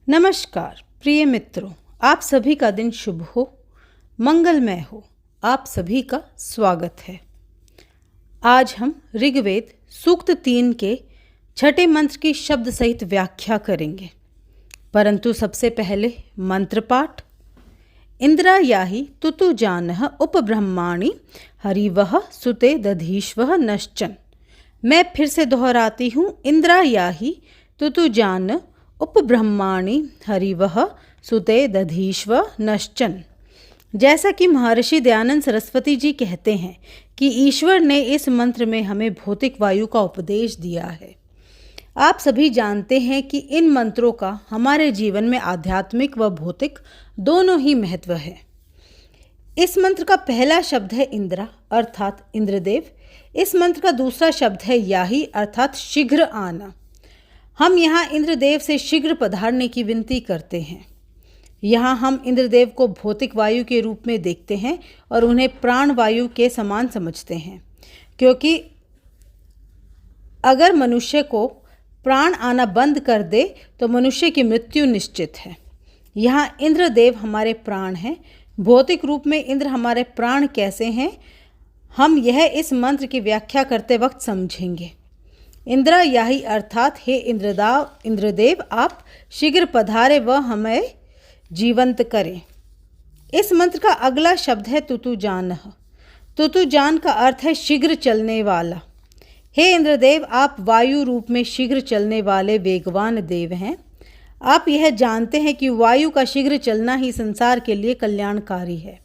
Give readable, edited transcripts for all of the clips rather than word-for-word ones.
नमस्कार प्रिय मित्रों, आप सभी का दिन शुभ हो, मंगलमय हो। आप सभी का स्वागत है। आज हम ऋग्वेद सूक्त 3 के छठे मंत्र की शब्द सहित व्याख्या करेंगे, परंतु सबसे पहले मंत्र पाठ। इंद्रा याहि तुतु जानः उपब्रह्माणि हरिवः सुते दधीश्वः नश्चन। मैं फिर से दोहराती हूँ, इंद्रा याहि तुतु जान उपब्रह्माणि हरिवः सुते दधीश्व नश्चन। जैसा कि महर्षि दयानंद सरस्वती जी कहते हैं कि ईश्वर ने इस मंत्र में हमें भौतिक वायु का उपदेश दिया है। आप सभी जानते हैं कि इन मंत्रों का हमारे जीवन में आध्यात्मिक व भौतिक दोनों ही महत्व है। इस मंत्र का पहला शब्द है इंद्रा अर्थात इंद्रदेव। इस मंत्र का दूसरा शब्द है याहि अर्थात शीघ्र आना। हम यहाँ इंद्रदेव से शीघ्र पधारने की विनती करते हैं। यहाँ हम इंद्रदेव को भौतिक वायु के रूप में देखते हैं और उन्हें प्राण वायु के समान समझते हैं, क्योंकि अगर मनुष्य को प्राण आना बंद कर दे तो मनुष्य की मृत्यु निश्चित है। यहाँ इंद्रदेव हमारे प्राण हैं। भौतिक रूप में इंद्र हमारे प्राण कैसे हैं, हम यह इस मंत्र की व्याख्या करते वक्त समझेंगे। इंद्रा याहि अर्थात हे इंद्रदेव, आप शीघ्र पधारे व हमें जीवंत करें। इस मंत्र का अगला शब्द है तुतुजानः। तुतुजान का अर्थ है शीघ्र चलने वाला। हे इंद्रदेव, आप वायु रूप में शीघ्र चलने वाले वेगवान देव हैं। आप यह जानते हैं कि वायु का शीघ्र चलना ही संसार के लिए कल्याणकारी है।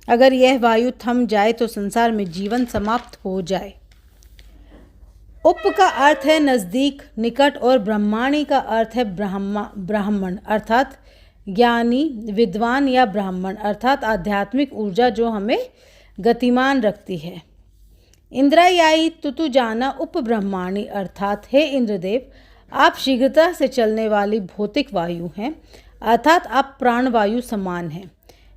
अगर यह वायु थम जाए तो संसार में जीवन समाप्त हो जाए। उप का अर्थ है नज़दीक, निकट, और ब्रह्माणी का अर्थ है ब्राह्मण अर्थात ज्ञानी, विद्वान या ब्राह्मण अर्थात आध्यात्मिक ऊर्जा जो हमें गतिमान रखती है। इंद्रायाई तुतुजाना उप ब्रह्माणी अर्थात हे इंद्रदेव, आप शीघ्रता से चलने वाली भौतिक वायु हैं अर्थात आप प्राणवायु समान हैं।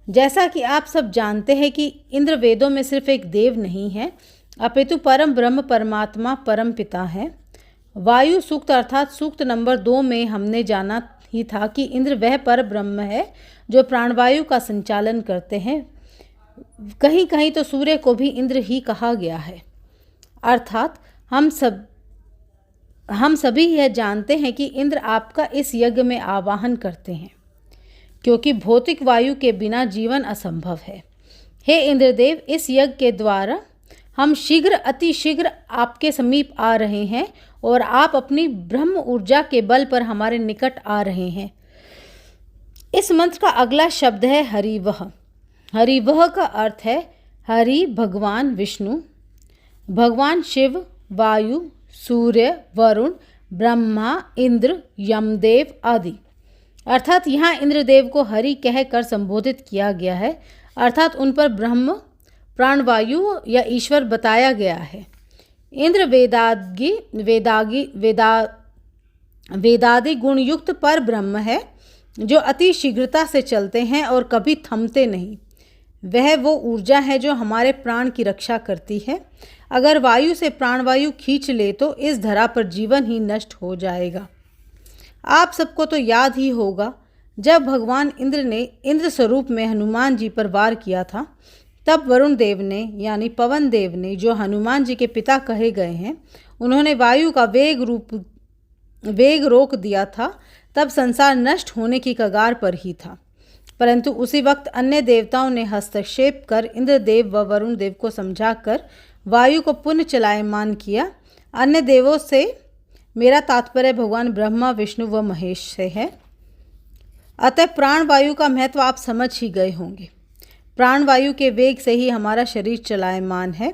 जैसा कि आप सब जानते हैं कि इंद्र वेदों में सिर्फ एक देव नहीं है, अपितु परम ब्रह्म परमात्मा परम पिता है। वायु सूक्त अर्थात सूक्त नंबर 2 में हमने जाना ही था कि इंद्र वह पर ब्रह्म है जो प्राणवायु का संचालन करते हैं। कहीं कहीं तो सूर्य को भी इंद्र ही कहा गया है। अर्थात हम सभी यह जानते हैं कि इंद्र आपका इस यज्ञ में आवाहन करते हैं, क्योंकि भौतिक वायु के बिना जीवन असंभव है। हे इंद्रदेव, इस यज्ञ के द्वारा हम शीघ्र अति शीघ्र आपके समीप आ रहे हैं और आप अपनी ब्रह्म ऊर्जा के बल पर हमारे निकट आ रहे हैं। इस मंत्र का अगला शब्द है हरिवः। हरिवः का अर्थ है हरि भगवान विष्णु, भगवान शिव, वायु, सूर्य, वरुण, ब्रह्मा, इंद्र, यमदेव आदि। अर्थात यहाँ इंद्रदेव को हरि कहकर संबोधित किया गया है, अर्थात उन पर ब्रह्म, प्राणवायु या ईश्वर बताया गया है। इंद्र वेदादि गुणयुक्त पर ब्रह्म है जो अति शीघ्रता से चलते हैं और कभी थमते नहीं। वह वो ऊर्जा है जो हमारे प्राण की रक्षा करती है। अगर वायु से प्राणवायु खींच ले तो इस धरा पर जीवन ही नष्ट हो जाएगा। आप सबको तो याद ही होगा, जब भगवान इंद्र ने इंद्र स्वरूप में हनुमान जी पर वार किया था, तब वरुण देव ने यानी पवन देव ने, जो हनुमान जी के पिता कहे गए हैं, उन्होंने वायु का वेग रोक दिया था। तब संसार नष्ट होने की कगार पर ही था, परंतु उसी वक्त अन्य देवताओं ने हस्तक्षेप कर इंद्रदेव व वरुण देव को समझाकर वायु को पुनः चलायमान किया। अन्य देवों से मेरा तात्पर्य भगवान ब्रह्मा, विष्णु व महेश से है। अतः प्राणवायु का महत्व आप समझ ही गए होंगे। प्राणवायु के वेग से ही हमारा शरीर चलायमान है।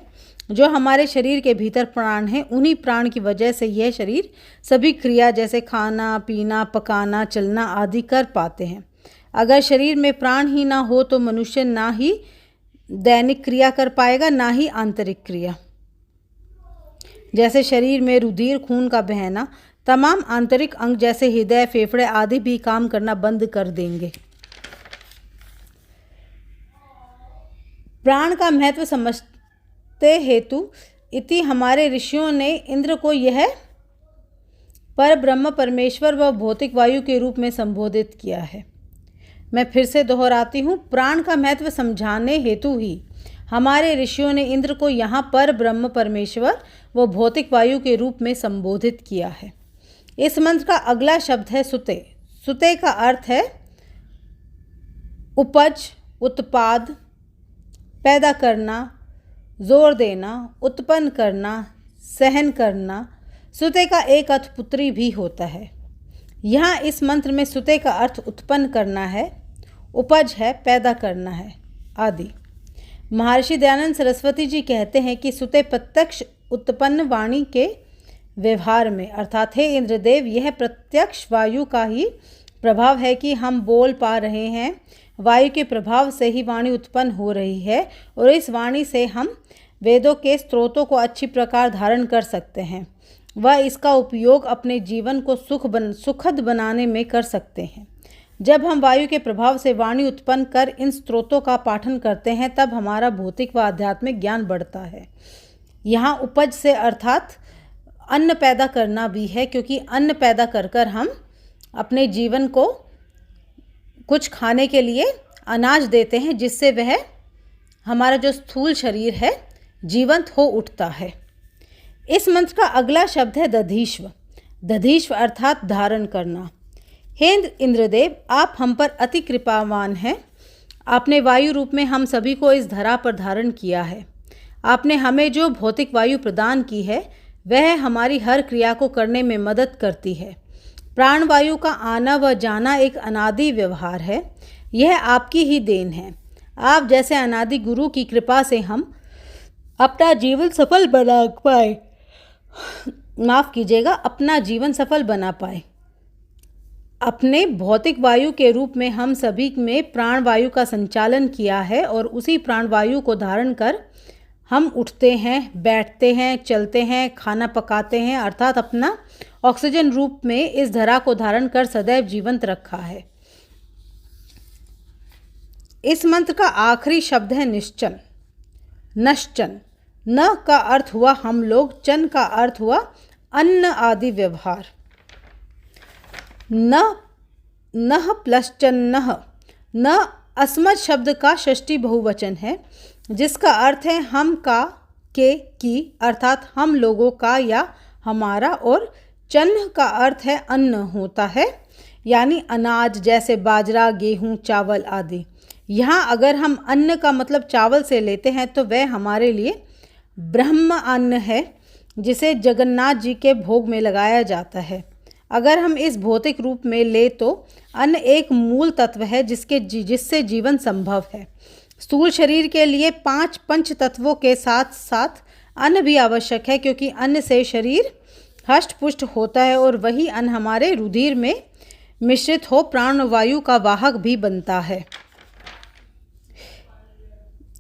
जो हमारे शरीर के भीतर प्राण हैं, उन्हीं प्राण की वजह से यह शरीर सभी क्रिया जैसे खाना, पीना, पकाना, चलना आदि कर पाते हैं। अगर शरीर में प्राण ही ना हो तो मनुष्य ना ही दैनिक क्रिया कर पाएगा, ना ही आंतरिक क्रिया। जैसे शरीर में रुधिर, खून का बहना, तमाम आंतरिक अंग जैसे हृदय, फेफड़े आदि भी काम करना बंद कर देंगे। प्राण का महत्व समझते हेतु इति हमारे ऋषियों ने इंद्र को यह पर ब्रह्म परमेश्वर व भौतिक वायु के रूप में संबोधित किया है। मैं फिर से दोहराती हूँ, प्राण का महत्व समझाने हेतु ही हमारे ऋषियों ने इंद्र को यहाँ पर ब्रह्म परमेश्वर व भौतिक वायु के रूप में संबोधित किया है। इस मंत्र का अगला शब्द है सुते। सुते का अर्थ है उपज, उत्पाद, पैदा करना, जोर देना, उत्पन्न करना, सहन करना। सुते का एक अर्थ पुत्री भी होता है। यहाँ इस मंत्र में सुते का अर्थ उत्पन्न करना है, उपज है, पैदा करना है आदि। महर्षि दयानंद सरस्वती जी कहते हैं कि सुते प्रत्यक्ष उत्पन्न वाणी के व्यवहार में, अर्थात हे इंद्रदेव, यह प्रत्यक्ष वायु का ही प्रभाव है कि हम बोल पा रहे हैं। वायु के प्रभाव से ही वाणी उत्पन्न हो रही है और इस वाणी से हम वेदों के स्रोतों को अच्छी प्रकार धारण कर सकते हैं। वह इसका उपयोग अपने जीवन को सुखद बनाने में कर सकते हैं। जब हम वायु के प्रभाव से वाणी उत्पन्न कर इन स्रोतों का पाठन करते हैं तब हमारा भौतिक व आध्यात्मिक ज्ञान बढ़ता है। यहाँ उपज से अर्थात अन्न पैदा करना भी है, क्योंकि अन्न पैदा कर हम अपने जीवन को कुछ खाने के लिए अनाज देते हैं, जिससे वह हमारा जो स्थूल शरीर है जीवंत हो उठता है। इस मंत्र का अगला शब्द है दधीश्व। दधीश्व अर्थात धारण करना। हे इंद्रदेव, आप हम पर अति कृपावान हैं। आपने वायु रूप में हम सभी को इस धरा पर धारण किया है। आपने हमें जो भौतिक वायु प्रदान की है वह हमारी हर क्रिया को करने में मदद करती है। प्राणवायु का आना व जाना एक अनादि व्यवहार है। यह आपकी ही देन है। आप जैसे अनादि गुरु की कृपा से हम अपना जीवन सफल बना पाए, अपना जीवन सफल बना पाए। अपने भौतिक वायु के रूप में हम सभी में प्राणवायु का संचालन किया है और उसी प्राणवायु को धारण कर हम उठते हैं, बैठते हैं, चलते हैं, खाना पकाते हैं, अर्थात अपना ऑक्सीजन रूप में इस धरा को धारण कर सदैव जीवंत रखा है। इस मंत्र का आखिरी शब्द है निश्चन, नश्चन। न का अर्थ हुआ हम लोग, चन का अर्थ हुआ अन्न आदि व्यवहार। नह प्लस चन्नह। न अस्मत् शब्द का षष्ठी बहुवचन है, जिसका अर्थ है हम का, के, की, अर्थात हम लोगों का या हमारा, और चन्न का अर्थ है अन्न होता है, यानी अनाज, जैसे बाजरा, गेहूं, चावल आदि। यहाँ अगर हम अन्न का मतलब चावल से लेते हैं तो वह हमारे लिए ब्रह्म अन्न है, जिसे जगन्नाथ जी के भोग में लगाया जाता है। अगर हम इस भौतिक रूप में ले तो अन्न एक मूल तत्व है जिससे जीवन संभव है। स्थूल शरीर के लिए 5 पंच तत्वों के साथ साथ अन्न भी आवश्यक है, क्योंकि अन्न से शरीर हष्ट पुष्ट होता है और वही अन्न हमारे रुधिर में मिश्रित हो प्राणवायु का वाहक भी बनता है।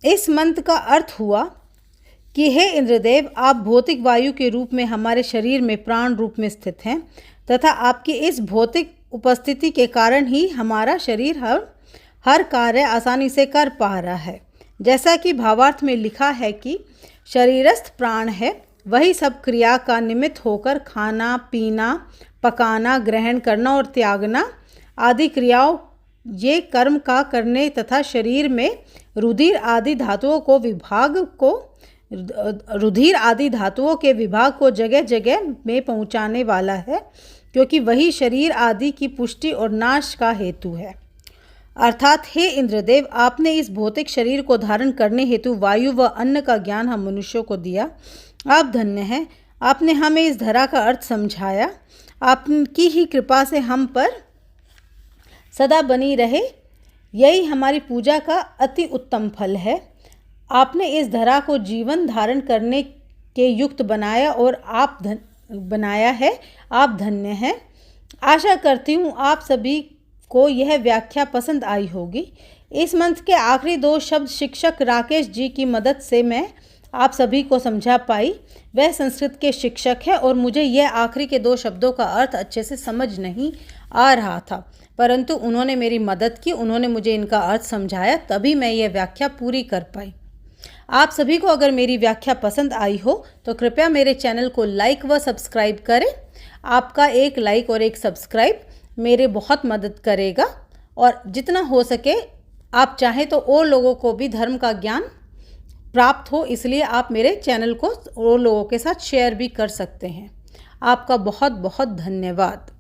इस मंत्र का अर्थ हुआ कि हे इंद्रदेव, आप भौतिक वायु के रूप में हमारे शरीर में प्राण रूप में स्थित हैं तथा आपकी इस भौतिक उपस्थिति के कारण ही हमारा शरीर हर कार्य आसानी से कर पा रहा है। जैसा कि भावार्थ में लिखा है कि शरीरस्थ प्राण है, वही सब क्रिया का निमित्त होकर खाना, पीना, पकाना, ग्रहण करना और त्यागना आदि क्रियाओं ये कर्म का करने तथा शरीर में रुधिर आदि धातुओं के विभाग को जगह जगह में पहुंचाने वाला है, क्योंकि वही शरीर आदि की पुष्टि और नाश का हेतु है। अर्थात हे इंद्रदेव, आपने इस भौतिक शरीर को धारण करने हेतु वायु व अन्न का ज्ञान हम मनुष्यों को दिया। आप धन्य हैं। आपने हमें इस धरा का अर्थ समझाया। आपकी ही कृपा से हम पर सदा बनी रहे, यही हमारी पूजा का अति उत्तम फल है। आपने इस धरा को जीवन धारण करने के युक्त बनाया और आप धन्य हैं। आशा करती हूँ आप सभी को यह व्याख्या पसंद आई होगी। इस मंत्र के आखिरी 2 शब्द शिक्षक राकेश जी की मदद से मैं आप सभी को समझा पाई। वह संस्कृत के शिक्षक है और मुझे यह आखिरी के 2 शब्दों का अर्थ अच्छे से समझ नहीं आ रहा था, परंतु उन्होंने मेरी मदद की, उन्होंने मुझे इनका अर्थ समझाया, तभी मैं यह व्याख्या पूरी कर पाई। आप सभी को अगर मेरी व्याख्या पसंद आई हो तो कृपया मेरे चैनल को लाइक व सब्सक्राइब करें। आपका एक लाइक और एक सब्सक्राइब मेरे बहुत मदद करेगा, और जितना हो सके आप चाहें तो और लोगों को भी धर्म का ज्ञान प्राप्त हो, इसलिए आप मेरे चैनल को और लोगों के साथ शेयर भी कर सकते हैं। आपका बहुत बहुत धन्यवाद।